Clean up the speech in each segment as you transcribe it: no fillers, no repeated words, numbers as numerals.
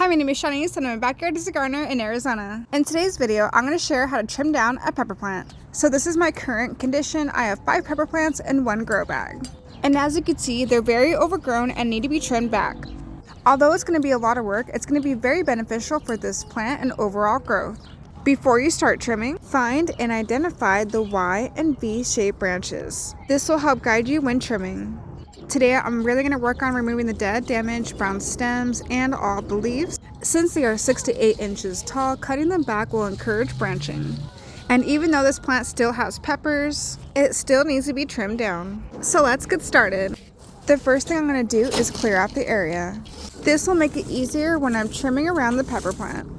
Hi, my name is Shanice and I'm a backyard gardener in Arizona. In today's video, I'm going to share how to trim down a pepper plant. So this is my current condition. I have 5 pepper plants in one grow bag. And as you can see, they're very overgrown and need to be trimmed back. Although it's going to be a lot of work, it's going to be very beneficial for this plant and overall growth. Before you start trimming, find and identify the Y and V shaped branches. This will help guide you when trimming. Today I'm really going to work on removing the dead, damaged, brown stems and all the leaves. Since they are 6 to 8 inches tall, cutting them back will encourage branching. And even though this plant still has peppers, it still needs to be trimmed down. So let's get started. The first thing I'm going to do is clear out the area. This will make it easier when I'm trimming around the pepper plant.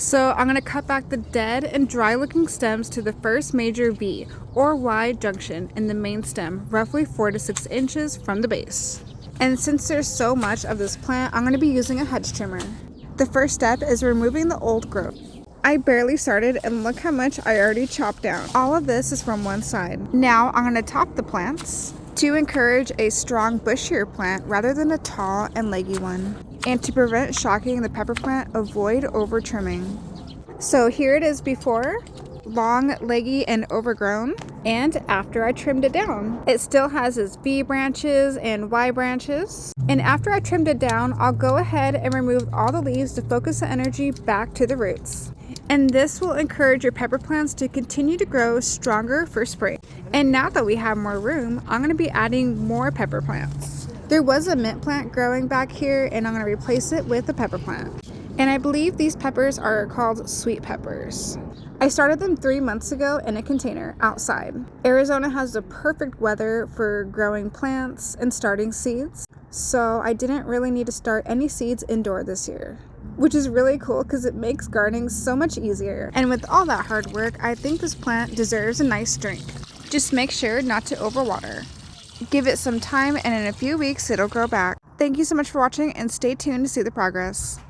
So I'm going to cut back the dead and dry looking stems to the first major V or Y junction in the main stem, roughly 4 to 6 inches from the base. And since there's so much of this plant, I'm going to be using a hedge trimmer. The first step is removing the old growth. I barely started and look how much I already chopped down. All of this is from one side. Now I'm going to top the plants to encourage a strong bushier plant rather than a tall and leggy one. And to prevent shocking the pepper plant, avoid over trimming. So here it is before, long, leggy, and overgrown, and after I trimmed it down. It still has its V branches and Y branches. And after I trimmed it down, I'll go ahead and remove all the leaves to focus the energy back to the roots. And this will encourage your pepper plants to continue to grow stronger for spring. And now that we have more room, I'm going to be adding more pepper plants. There was a mint plant growing back here and I'm going to replace it with a pepper plant. And I believe these peppers are called sweet peppers. I started them 3 months ago in a container outside. Arizona has the perfect weather for growing plants and starting seeds. So I didn't really need to start any seeds indoor this year, which is really cool because it makes gardening so much easier. And with all that hard work, I think this plant deserves a nice drink. Just make sure not to overwater. Give it some time and in a few weeks it'll grow back. Thank you so much for watching and stay tuned to see the progress.